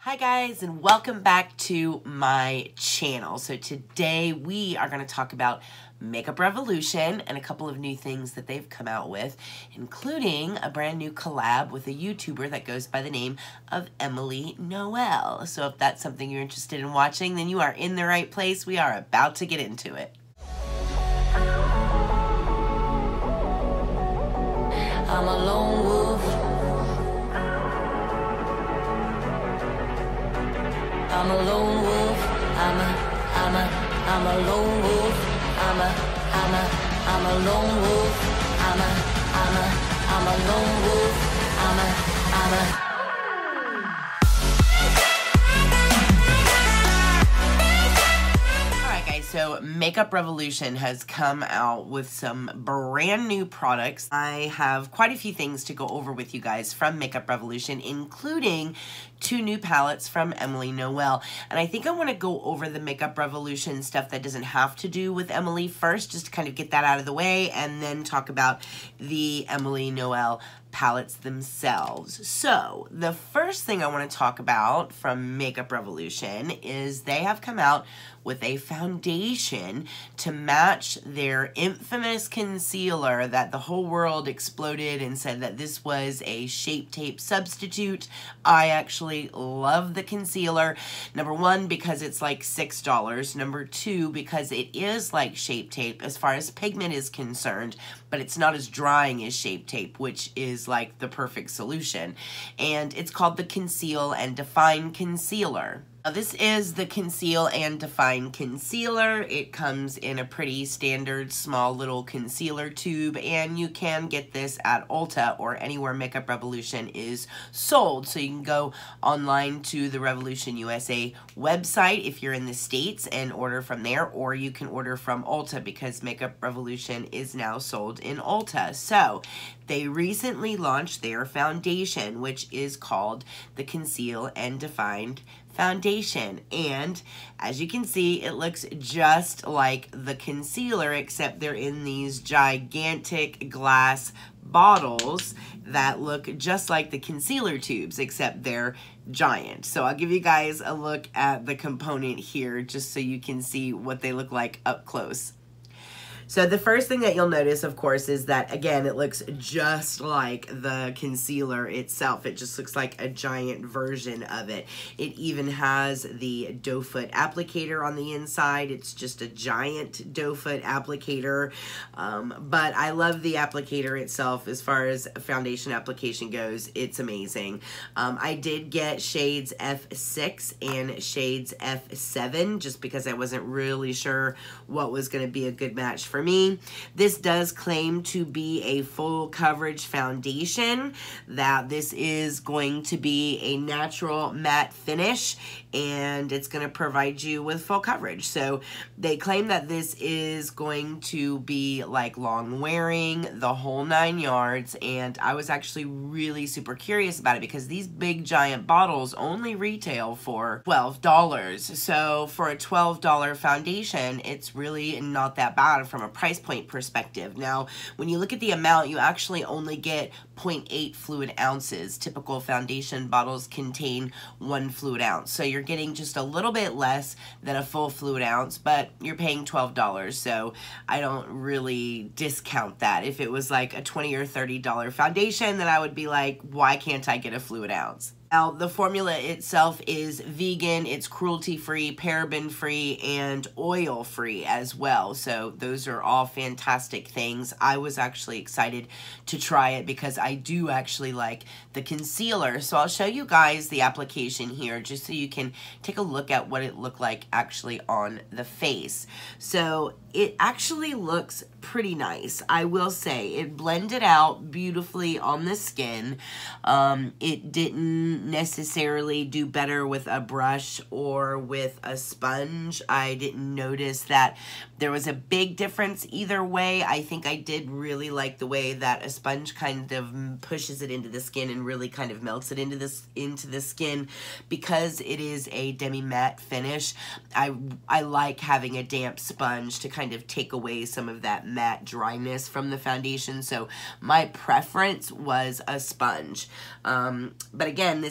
Hi guys, and welcome back to my channel. So today we are going to talk about Makeup Revolution and a couple of new things that they've come out with, including a brand new collab with a YouTuber that goes by the name of Noel. So if that's something you're interested in watching, then you are in the right place. We are about to get into it. I'm a lone wolf. I'm a lone wolf. I'm a lone wolf. I'm a lone wolf. I'm a lone wolf. So Makeup Revolution has come out with some brand new products. I have quite a few things to go over with you guys from Makeup Revolution, including 2 new palettes from Noel. And I think I want to go over the Makeup Revolution stuff that doesn't have to do with Emily first, just to kind of get that out of the way, and then talk about the Noel palettes themselves. So the first thing I want to talk about from Makeup Revolution is they have come out with a foundation to match their infamous concealer that the whole world exploded and said that this was a Shape Tape substitute. I actually love the concealer. Number one, because it's like $6. Number two, because it is like Shape Tape as far as pigment is concerned, but it's not as drying as Shape Tape, which is like the perfect solution. And it's called the Conceal and Define Concealer. Now, this is the Conceal and Define Concealer. It comes in a pretty standard small little concealer tube, and you can get this at Ulta or anywhere Makeup Revolution is sold. So you can go online to the Revolution USA website if you're in the States and order from there, or you can order from Ulta because Makeup Revolution is now sold in Ulta. So they recently launched their foundation, which is called the Conceal and Define Foundation, and as you can see, it looks just like the concealer, except they're in these gigantic glass bottles that look just like the concealer tubes, except they're giant. So I'll give you guys a look at the component here just so you can see what they look like up close. So the first thing that you'll notice, of course, is that, again, it looks just like the concealer itself. It just looks like a giant version of it. It even has the doe foot applicator on the inside. It's just a giant doe foot applicator. But I love the applicator itself. As far as foundation application goes, it's amazing. I did get shades F6 and shades F7 just because I wasn't really sure what was going to be a good match for me. This does claim to be a full coverage foundation, that this is going to be a natural matte finish, and it's going to provide you with full coverage. So they claim that this is going to be like long wearing, the whole 9 yards, and I was actually really super curious about it because these big giant bottles only retail for $12. So for a $12 foundation, it's really not that bad from a price point perspective. Now, when you look at the amount, you actually only get 0.8 fluid ounces. Typical foundation bottles contain 1 fluid ounce. So you're getting just a little bit less than a full fluid ounce, but you're paying $12. So I don't really discount that. If it was like a $20 or $30 foundation, then I would be like, why can't I get a fluid ounce? Now, the formula itself is vegan, it's cruelty-free, paraben-free, and oil-free as well. So those are all fantastic things. I was actually excited to try it because I do actually like the concealer. So I'll show you guys the application here just so you can take a look at what it looked like actually on the face. So it actually looks pretty nice, I will say. It blended out beautifully on the skin. It didn't necessarily do better with a brush or with a sponge. I didn't notice that there was a big difference either way. I think I did really like the way that a sponge kind of pushes it into the skin and really kind of melts it into the skin. Because it is a demi-matte finish, I like having a damp sponge to kind of take away some of that matte dryness from the foundation. So my preference was a sponge. But again,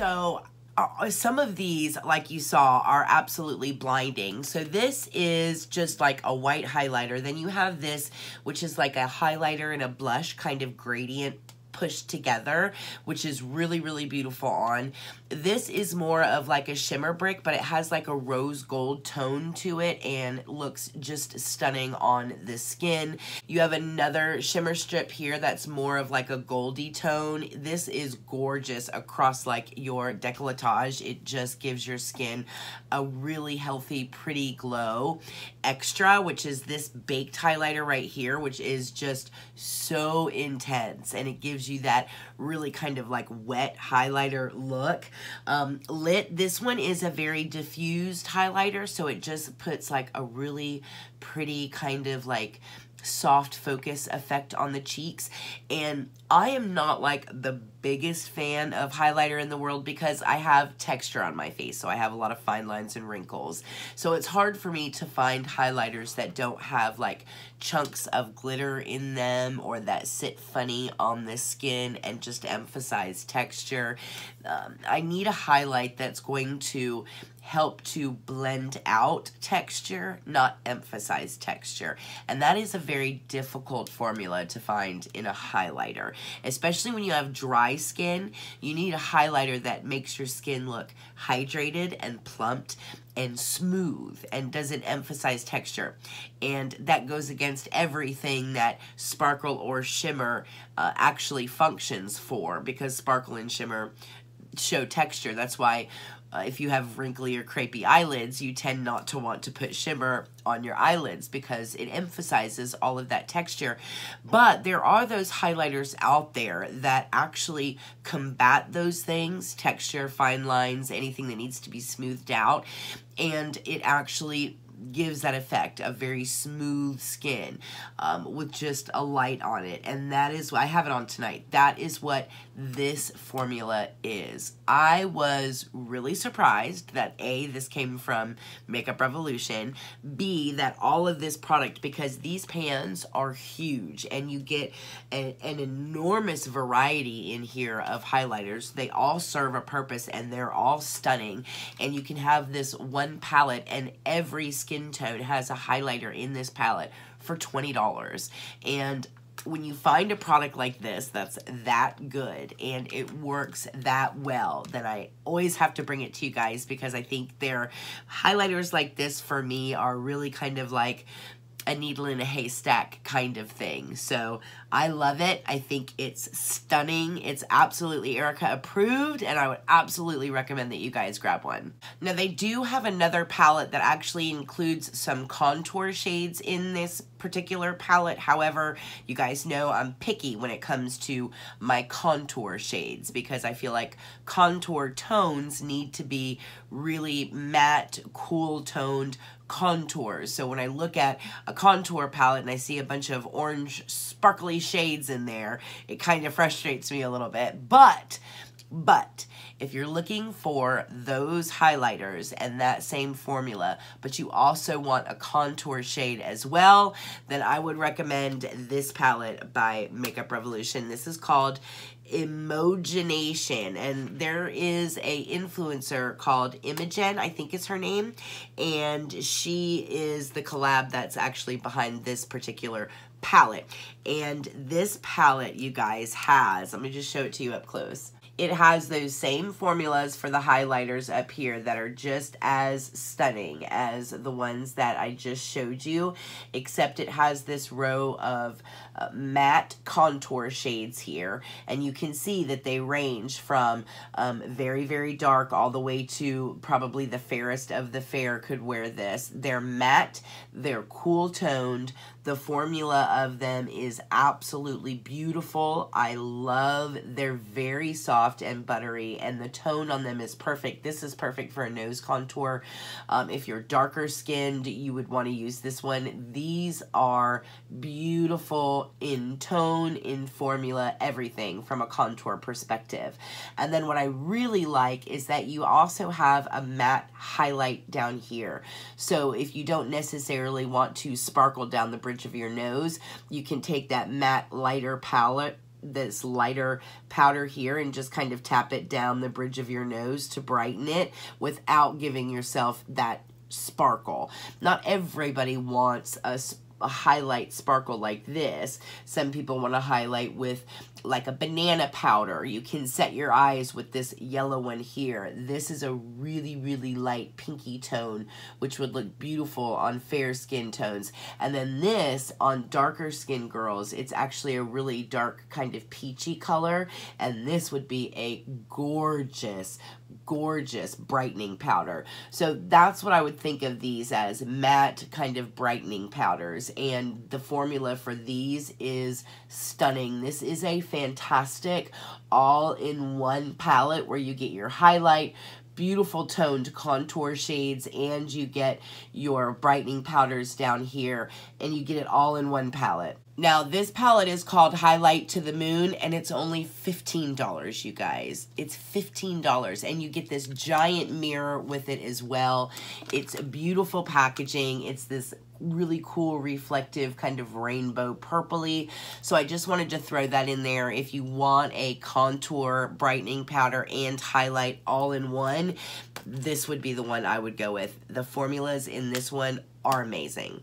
So some of these, like you saw, are absolutely blinding. So this is just like a white highlighter. Then you have this, which is like a highlighter and a blush kind of gradient pushed together, which is really, really beautiful on. This is more of like a shimmer brick, but it has like a rose gold tone to it and looks just stunning on the skin. You have another shimmer strip here that's more of like a goldy tone. This is gorgeous across like your décolletage. It just gives your skin a really healthy, pretty glow. Extra, which is this baked highlighter right here, which is just so intense, and it gives you that really kind of like wet highlighter look. Lit, this one is a very diffused highlighter, so it just puts like a really pretty kind of like soft focus effect on the cheeks. And I am not like the biggest fan of highlighter in the world because I have texture on my face, so I have a lot of fine lines and wrinkles, so it's hard for me to find highlighters that don't have like chunks of glitter in them or that sit funny on the skin and just emphasize texture. I need a highlight that's going to help to blend out texture, not emphasize texture. And that is a very difficult formula to find in a highlighter. Especially when you have dry skin, you need a highlighter that makes your skin look hydrated and plumped and smooth and doesn't emphasize texture. And that goes against everything that sparkle or shimmer actually functions for, because sparkle and shimmer show texture. That's why if you have wrinkly or crepey eyelids, you tend not to want to put shimmer on your eyelids because it emphasizes all of that texture. But there are those highlighters out there that actually combat those things, texture, fine lines, anything that needs to be smoothed out, and it actually gives that effect of very smooth skin with just a light on it. And that is, I have it on tonight, that is what this formula is. I was really surprised that A, this came from Makeup Revolution, B, that all of this product, because these pans are huge and you get an enormous variety in here of highlighters. They all serve a purpose and they're all stunning, and you can have this one palette and every skin tone has a highlighter in this palette for $20. And when you find a product like this that's that good and it works that well, then I always have to bring it to you guys, because I think their highlighters like this for me are really kind of like a needle in a haystack kind of thing. So I love it. I think it's stunning. It's absolutely Erica approved, and I would absolutely recommend that you guys grab one. Now they do have another palette that actually includes some contour shades in this particular palette. However, you guys know I'm picky when it comes to my contour shades, because I feel like contour tones need to be really matte, cool toned contours. So when I look at a contour palette and I see a bunch of orange sparkly shades in there, it kind of frustrates me a little bit. But if you're looking for those highlighters and that same formula, but you also want a contour shade as well, then I would recommend this palette by Makeup Revolution. This is called Imogenation, and there is a influencer called Imogen, I think is her name, and she is the collab that's actually behind this particular palette. And this palette, you guys, has, let me just show it to you up close. It has those same formulas for the highlighters up here that are just as stunning as the ones that I just showed you, except it has this row of matte contour shades here, and you can see that they range from very, very dark all the way to probably the fairest of the fair could wear this. They're matte, they're cool toned, the formula of them is absolutely beautiful. I love, they're very soft and buttery, and the tone on them is perfect. This is perfect for a nose contour. If you're darker skinned, you would want to use this one. These are beautiful in tone, in formula, everything from a contour perspective. And then what I really like is that you also have a matte highlight down here. So if you don't necessarily want to sparkle down the bridge of your nose, you can take that matte lighter palette this lighter powder here and just kind of tap it down the bridge of your nose to brighten it without giving yourself that sparkle. Not everybody wants a highlight sparkle like this. Some people want to highlight with like a banana powder. You can set your eyes with this yellow one here. This is a really light pinky tone, which would look beautiful on fair skin tones. And then this on darker skin girls, it's actually a really dark kind of peachy color, and this would be a gorgeous brightening powder. So that's what I would think of these as, matte kind of brightening powders. And the formula for these is stunning. This is a fantastic all-in-one palette where you get your highlight, beautiful toned contour shades, and you get your brightening powders down here, and you get it all in one palette. Now, this palette is called Highlight to the Moon, and it's only $15, you guys. It's $15, and you get this giant mirror with it as well. It's a beautiful packaging. It's this really cool reflective kind of rainbow purpley. So I just wanted to throw that in there. If you want a contour brightening powder and highlight all in one, this would be the one I would go with. The formulas in this one are amazing.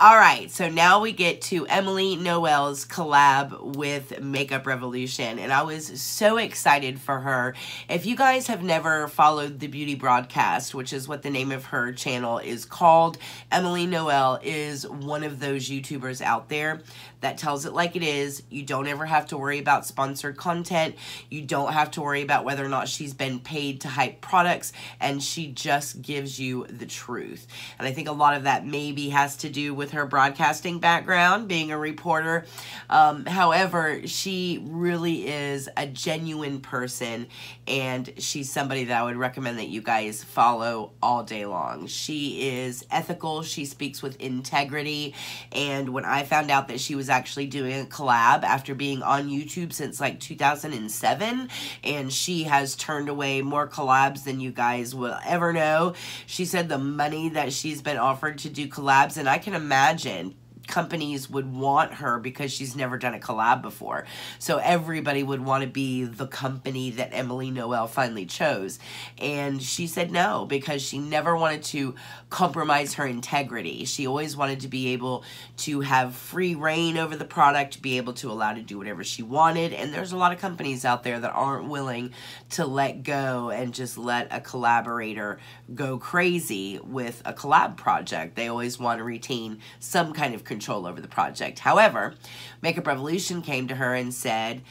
All right, so now we get to Emily Noel's collab with Makeup Revolution, and I was so excited for her. If you guys have never followed the Beauty Broadcast, which is what the name of her channel is called, Emily Noel is one of those YouTubers out there that tells it like it is. You don't ever have to worry about sponsored content. You don't have to worry about whether or not she's been paid to hype products, and she just gives you the truth. And I think a lot of that maybe has to do with her broadcasting background, being a reporter. However, she really is a genuine person, and she's somebody that I would recommend that you guys follow all day long. She is ethical. She speaks with integrity. And when I found out that she was actually doing a collab after being on YouTube since like 2007, and she has turned away more collabs than you guys will ever know. She said the money that she's been offered to do collabs, and I can imagine companies would want her because she's never done a collab before. So everybody would want to be the company that Emily Noel finally chose. And she said no, because she never wanted to compromise her integrity. She always wanted to be able to have free reign over the product, be able to allow to do whatever she wanted. And there's a lot of companies out there that aren't willing to let go and just let a collaborator go crazy with a collab project. They always want to retain some kind of control over the project. However, Makeup Revolution came to her and said,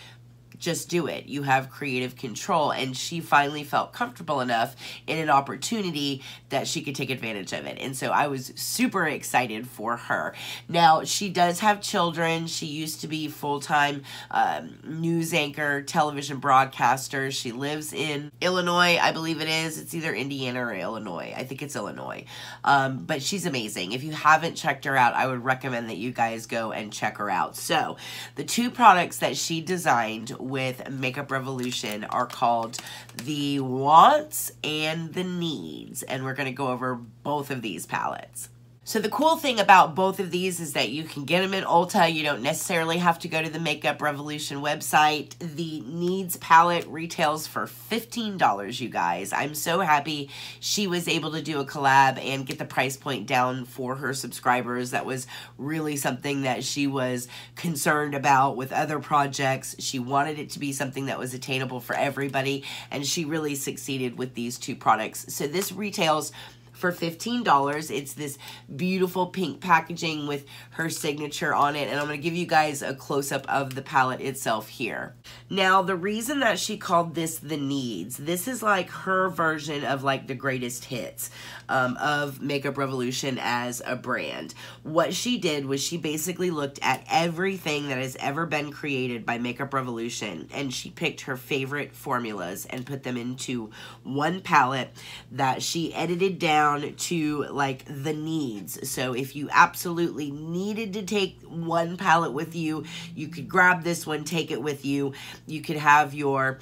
just do it. You have creative control. And she finally felt comfortable enough in an opportunity that she could take advantage of it. And so I was super excited for her. Now, she does have children. She used to be full-time news anchor, television broadcaster. She lives in Illinois, I believe it is. It's either Indiana or Illinois. I think it's Illinois. But she's amazing. If you haven't checked her out, I would recommend that you guys go and check her out. So, the two products that she designed with Makeup Revolution are called the Wants and the Needs, and we're going to go over both of these palettes. So the cool thing about both of these is that you can get them in Ulta. You don't necessarily have to go to the Makeup Revolution website. The Needs palette retails for $15, you guys. I'm so happy she was able to do a collab and get the price point down for her subscribers. That was really something that she was concerned about with other projects. She wanted it to be something that was attainable for everybody, and she really succeeded with these two products. So this retails for $15. It's this beautiful pink packaging with her signature on it, and I'm going to give you guys a close-up of the palette itself here. Now, the reason that she called this the Needs, this is like her version of like the greatest hits of Makeup Revolution as a brand. What she did was she basically looked at everything that has ever been created by Makeup Revolution, and she picked her favorite formulas and put them into one palette that she edited down down to like the needs. So if you absolutely needed to take one palette with you, you could grab this one, take it with you. You could have your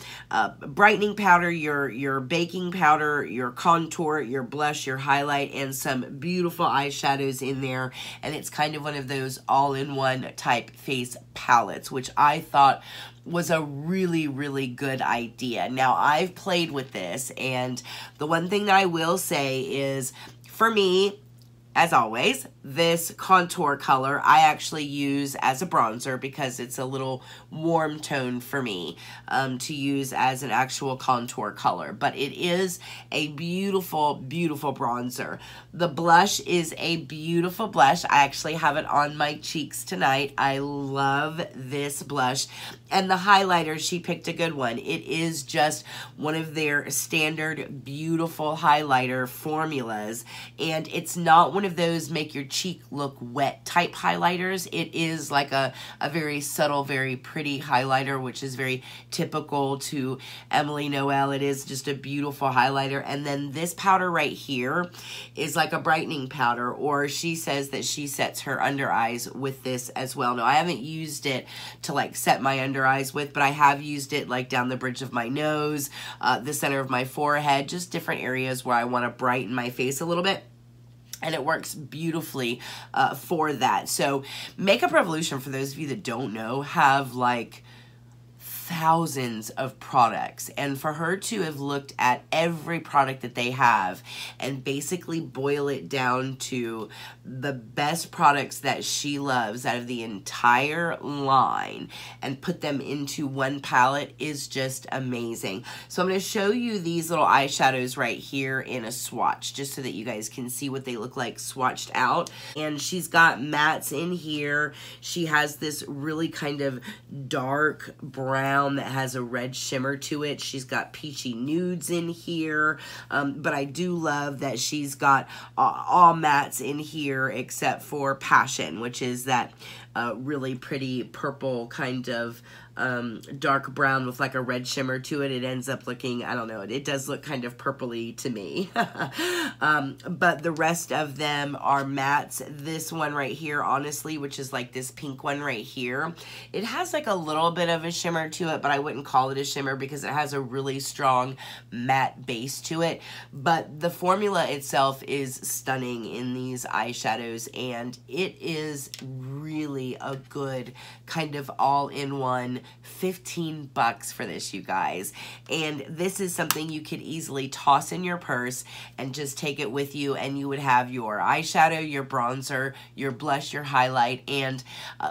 brightening powder, your baking powder, your contour, your blush, your highlight, and some beautiful eyeshadows in there. And it's kind of one of those all-in-one type face palettes, which I thought was a really, really good idea. Now, I've played with this, and the one thing that I will say is, for me, as always, this contour color I actually use as a bronzer because it's a little warm tone for me to use as an actual contour color. But it is a beautiful, beautiful bronzer. The blush is a beautiful blush. I actually have it on my cheeks tonight. I love this blush. And the highlighter, she picked a good one. It is just one of their standard beautiful highlighter formulas. And it's not one of those make your cheek look wet type highlighters. It is like a very subtle, very pretty highlighter, which is very typical to Emily Noel. It is just a beautiful highlighter. And then this powder right here is like a brightening powder, or she says that she sets her under eyes with this as well. Now, I haven't used it to like set my under eyes with, but I have used it like down the bridge of my nose, the center of my forehead, just different areas where I want to brighten my face a little bit. And it works beautifully for that. So Makeup Revolution, for those of you that don't know, have like thousands of products, and for her to have looked at every product that they have and basically boil it down to the best products that she loves out of the entire line and put them into one palette is just amazing. So I'm going to show you these little eyeshadows right here in a swatch, just so that you guys can see what they look like swatched out. And she's got mattes in here. She has this really kind of dark brown that has a red shimmer to it. She's got peachy nudes in here, but I do love that she's got all mattes in here except for Passion, which is that really pretty purple kind of dark brown with like a red shimmer to it. It ends up looking, I don't know, it does look kind of purpley to me. But the rest of them are mattes. This one right here, honestly, which is like this pink one right here, it has like a little bit of a shimmer to it, but I wouldn't call it a shimmer because it has a really strong matte base to it. But the formula itself is stunning in these eyeshadows, and it is really a good kind of all-in-one 15 bucks for this, you guys. And this is something you could easily toss in your purse and just take it with you, and you would have your eyeshadow, your bronzer, your blush, your highlight, and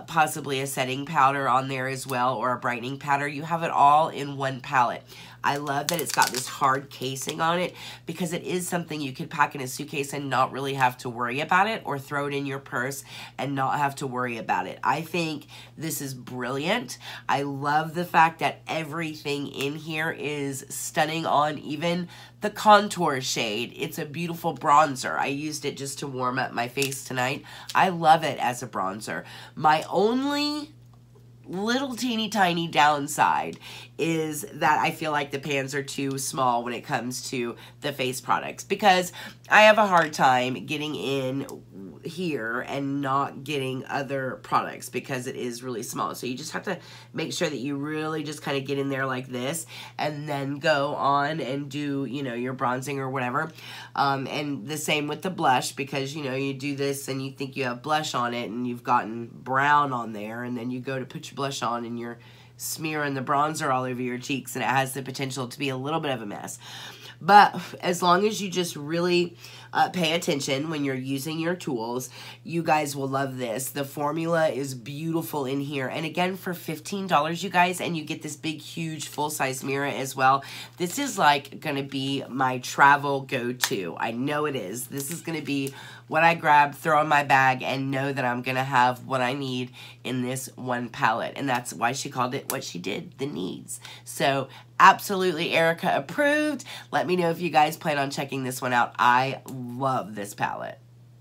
possibly a setting powder on there as well, or a brightening powder. You have it all in one palette. I love that it's got this hard casing on it because it is something you could pack in a suitcase and not really have to worry about it, or throw it in your purse and not have to worry about it. I think this is brilliant. I love the fact that everything in here is stunning on even the contour shade. It's a beautiful bronzer. I used it just to warm up my face tonight. I love it as a bronzer. My only little teeny tiny downside is that I feel like the pans are too small when it comes to the face products, because I have a hard time getting in here and not getting other products because it is really small. So you just have to make sure that you really just kind of get in there like this and then go on and do, you know, your bronzing or whatever. And the same with the blush, because, you know, you do this and you think you have blush on it and you've gotten brown on there, and then you go to put your blush on and you're smearing the bronzer all over your cheeks, and it has the potential to be a little bit of a mess. But as long as you just really pay attention when you're using your tools, you guys will love this. The formula is beautiful in here. And again, for $15, you guys, and you get this big, huge, full-size mirror as well. This is like going to be my travel go-to. I know it is. This is going to be what I grab, throw in my bag, and know that I'm going to have what I need in this one palette. And that's why she called it what she did, the needs. So absolutely Erica approved. Let me know if you guys plan on checking this one out. I love this palette.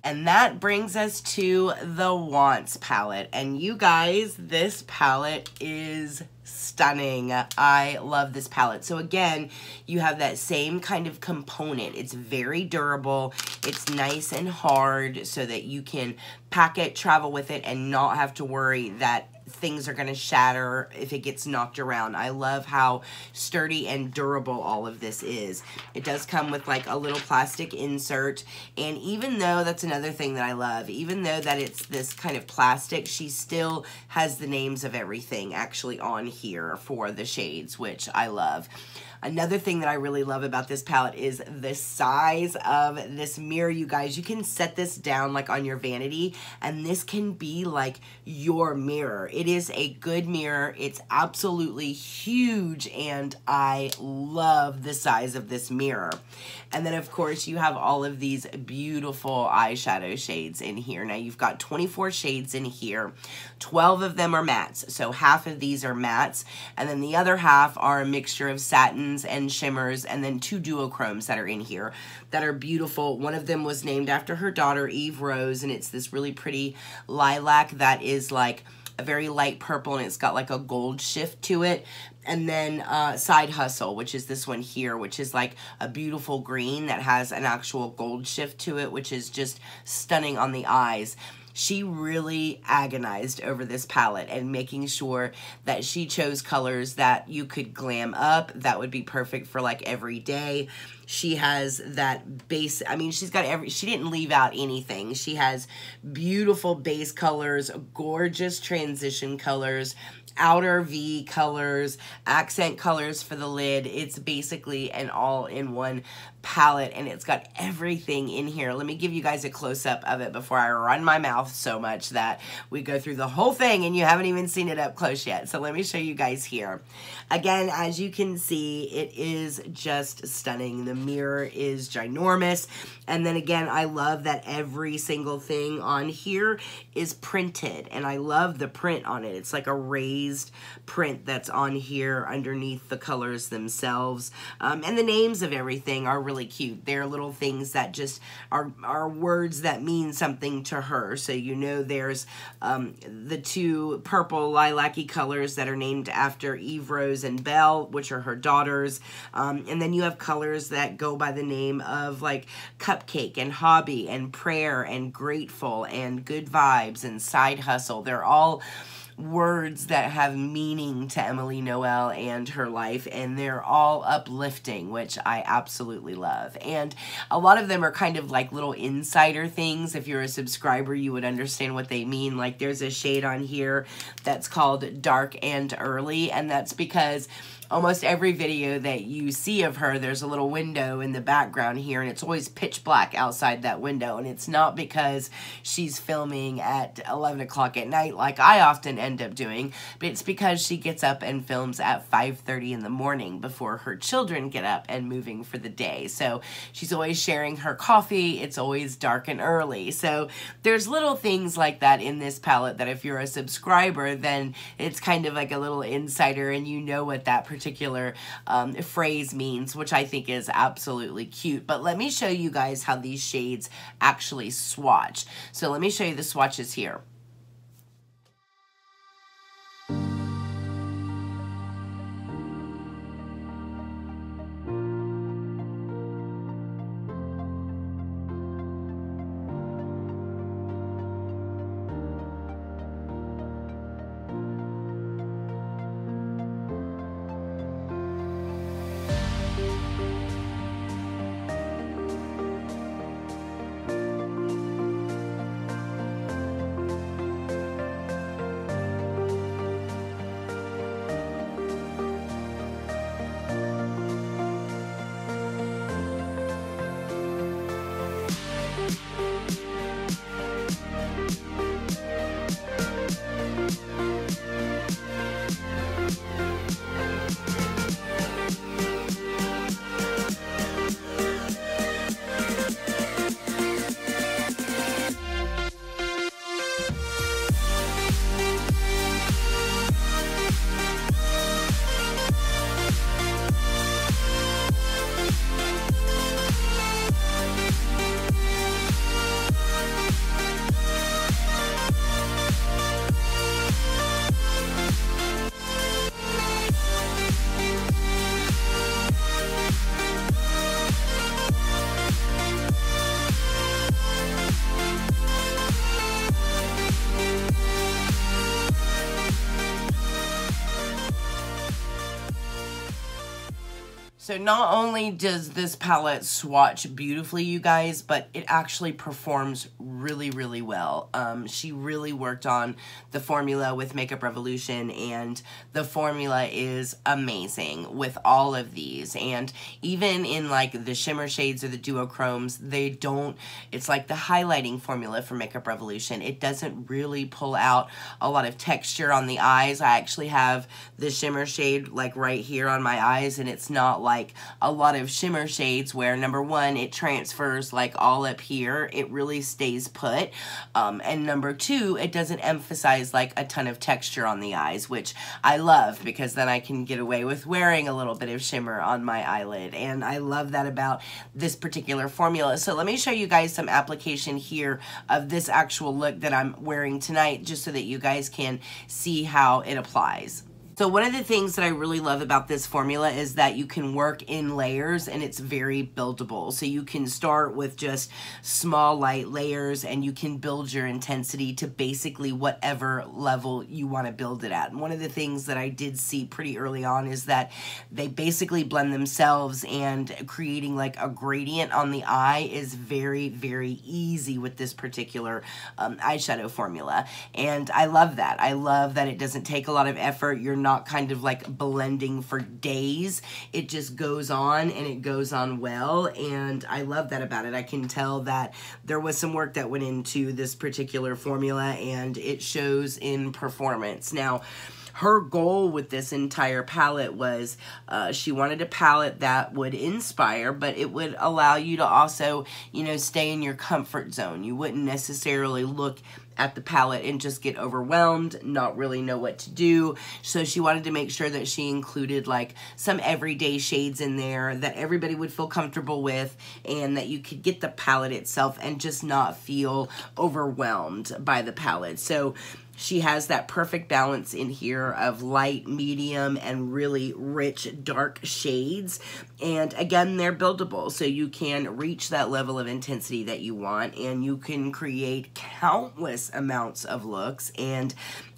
And that brings us to the Wants palette. And you guys, this palette is stunning. I love this palette. So again, you have that same kind of component. It's very durable. It's nice and hard so that you can pack it, travel with it, and not have to worry that things are going to shatter if it gets knocked around. I love how sturdy and durable all of this is. It does come with like a little plastic insert, and even though that's another thing that I love, even though that it's this kind of plastic, she still has the names of everything actually on here for the shades, which I love. Another thing that I really love about this palette is the size of this mirror, you guys. You can set this down like on your vanity, and this can be like your mirror. It is a good mirror. It's absolutely huge, and I love the size of this mirror. And then, of course, you have all of these beautiful eyeshadow shades in here. Now, you've got 24 shades in here. 12 of them are mattes, so half of these are mattes, and then the other half are a mixture of satins and shimmers, and then 2 duochromes that are in here that are beautiful. One of them was named after her daughter, Eve Rose, and it's this really pretty lilac that is like a very light purple, and it's got like a gold shift to it. And then Side Hustle, which is this one here, which is like a beautiful green that has an actual gold shift to it, which is just stunning on the eyes. She really agonized over this palette and making sure that she chose colors that you could glam up, that would be perfect for like every day. She has that base, I mean, she's got she didn't leave out anything. She has beautiful base colors, gorgeous transition colors, outer V colors, accent colors for the lid. It's basically an all-in-one palette, and it's got everything in here. Let me give you guys a close-up of it before I run my mouth so much that we go through the whole thing and you haven't even seen it up close yet. So let me show you guys here. Again, as you can see, it is just stunning. The mirror is ginormous. And then again, I love that every single thing on here is printed, and I love the print on it. It's like a raised print that's on here underneath the colors themselves. And the names of everything are really cute. They're little things that just are words that mean something to her. So you know there's the 2 purple lilac-y colors that are named after Eve Rose and Belle, which are her daughters. And then you have colors that go by the name of like Cupcake and Hobby and Prayer and Grateful and Good Vibes and Side Hustle. They're all words that have meaning to Emily Noel and her life, and they're all uplifting, which I absolutely love. And a lot of them are kind of like little insider things. If you're a subscriber, you would understand what they mean. Like there's a shade on here that's called Dark and Early, and that's because almost every video that you see of her, there's a little window in the background here, and it's always pitch black outside that window. And it's not because she's filming at 11 o'clock at night like I often end up doing, but it's because she gets up and films at 5:30 in the morning before her children get up and moving for the day. So she's always sharing her coffee. It's always dark and early. So there's little things like that in this palette that if you're a subscriber, then it's kind of like a little insider, and you know what that particular phrase means, which I think is absolutely cute. But let me show you guys how these shades actually swatch. So let me show you the swatches here. So not only does this palette swatch beautifully, you guys, but it actually performs really, really well. She really worked on the formula with Makeup Revolution, and the formula is amazing with all of these. And even in like the shimmer shades or the duochromes, they don't, it's like the highlighting formula for Makeup Revolution. It doesn't really pull out a lot of texture on the eyes. I actually have the shimmer shade like right here on my eyes, and it's not like a lot of shimmer shades where, number one, it transfers like all up here. It really stays put. And number two, it doesn't emphasize like a ton of texture on the eyes, which I love because then I can get away with wearing a little bit of shimmer on my eyelid. And I love that about this particular formula. So let me show you guys some application here of this actual look that I'm wearing tonight, just so that you guys can see how it applies. So one of the things that I really love about this formula is that you can work in layers, and it's very buildable. So you can start with just small light layers, and you can build your intensity to basically whatever level you want to build it at. And one of the things that I did see pretty early on is that they basically blend themselves, and creating like a gradient on the eye is very, very easy with this particular eyeshadow formula. And I love that. I love that it doesn't take a lot of effort. You're not kind of like blending for days. It just goes on, and it goes on well, and I love that about it. I can tell that there was some work that went into this particular formula, and it shows in performance. Now, her goal with this entire palette was she wanted a palette that would inspire, but it would allow you to also, you know, stay in your comfort zone. You wouldn't necessarily look at the palette and just get overwhelmed, not really know what to do. So she wanted to make sure that she included like some everyday shades in there that everybody would feel comfortable with, and that you could get the palette itself and just not feel overwhelmed by the palette. So she has that perfect balance in here of light, medium, and really rich, dark shades. And again, they're buildable, so you can reach that level of intensity that you want, and you can create countless amounts of looks, and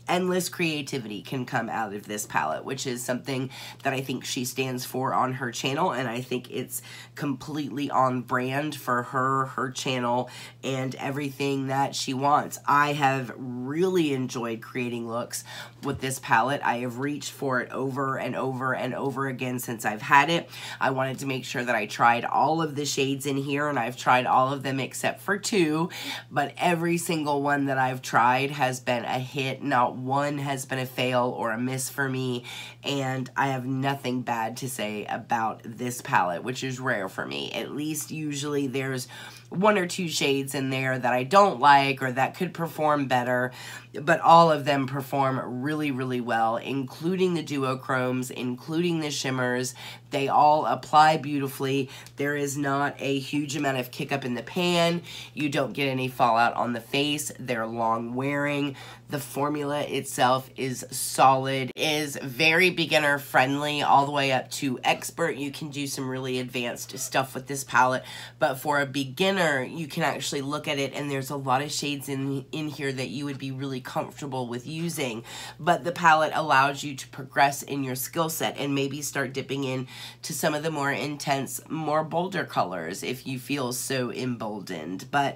endless creativity can come out of this palette, which is something that I think she stands for on her channel, and I think it's completely on brand for her channel, and everything that she wants. I have really enjoyed creating looks with this palette. I have reached for it over and over and over again since I've had it. I wanted to make sure that I tried all of the shades in here, and I've tried all of them except for two, but every single one that I've tried has been a hit. Not one has been a fail or a miss for me, and I have nothing bad to say about this palette, which is rare for me. At least usually there's one or two shades in there that I don't like or that could perform better, but all of them perform really, really well, including the duochromes, including the shimmers. They all apply beautifully. There is not a huge amount of kick up in the pan. You don't get any fallout on the face. They're long wearing. The formula itself is solid, is very beginner friendly all the way up to expert. You can do some really advanced stuff with this palette, but for a beginner, you can actually look at it, and there's a lot of shades in here that you would be really comfortable with using, but the palette allows you to progress in your skill set and maybe start dipping in to some of the more intense, more bolder colors if you feel so emboldened. But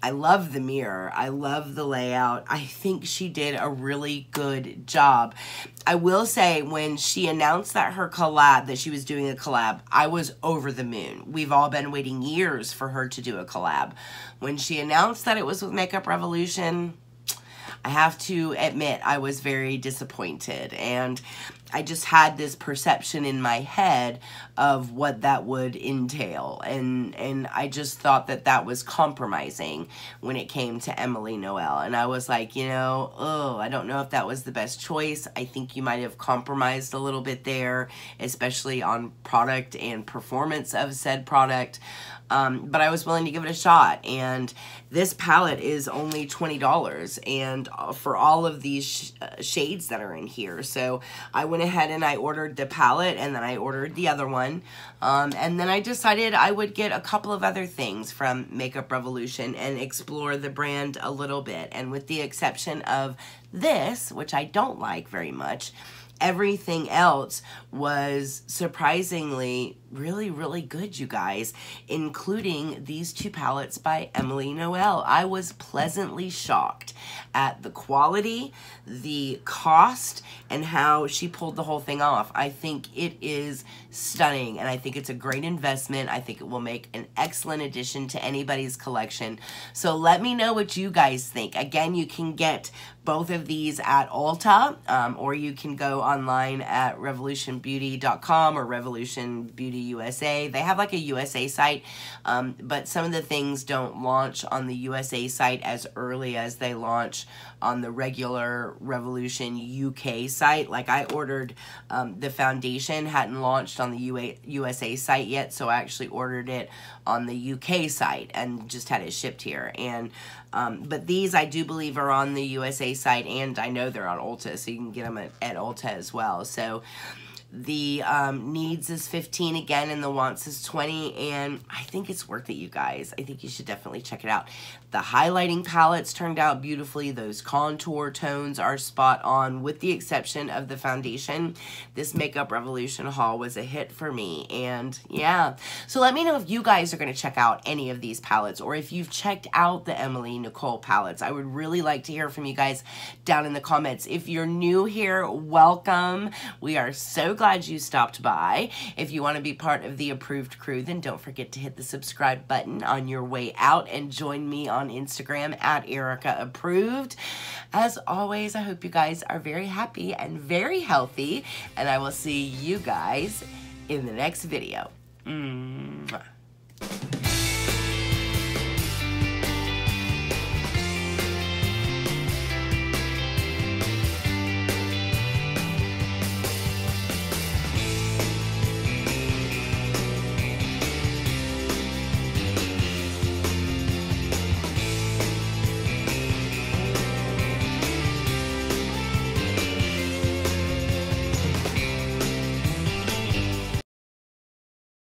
I love the mirror. I love the layout. I think she did a really good job. I will say, when she announced that that she was doing a collab, I was over the moon. We've all been waiting years for her to do a collab. When she announced that it was with Makeup Revolution, I have to admit I was very disappointed, and I just had this perception in my head of what that would entail, and I just thought that that was compromising when it came to Emily Noel, and I was like, you know, oh, I don't know if that was the best choice. I think you might have compromised a little bit there, especially on product and performance of said product. But I was willing to give it a shot, and this palette is only $20, and for all of these shades that are in here. So I went ahead and I ordered the palette, and then I ordered the other one, and then I decided I would get a couple of other things from Makeup Revolution and explore the brand a little bit. And with the exception of this, which I don't like very much, everything else was surprisingly really, really good, you guys, including these 2 palettes by Noel. I was pleasantly shocked at the quality, the cost, and how she pulled the whole thing off. I think it is stunning, and I think it's a great investment. I think it will make an excellent addition to anybody's collection. So let me know what you guys think. Again, you can get both of these at Ulta, or you can go online at revolutionbeauty.com or Revolution Beauty USA. They have like a USA site, but some of the things don't launch on the USA site as early as they launch on the regular Revolution UK site. Like I ordered the foundation, hadn't launched on the USA site yet, so I actually ordered it on the UK site and just had it shipped here. And but these I do believe are on the USA site, and I know they're on Ulta, so you can get them at Ulta as well. So the needs is 15 again, and the wants is 20, and I think it's worth it, you guys. I think you should definitely check it out. The highlighting palettes turned out beautifully. Those contour tones are spot on, with the exception of the foundation. This Makeup Revolution haul was a hit for me, and yeah. So let me know if you guys are going to check out any of these palettes, or if you've checked out the Emily Nicole palettes. I would really like to hear from you guys down in the comments. If you're new here, welcome. We are so glad you stopped by. If you want to be part of the approved crew, then don't forget to hit the subscribe button on your way out and join me on Instagram at Erica Approved. As always, I hope you guys are very happy and very healthy, and I will see you guys in the next video. Mwah.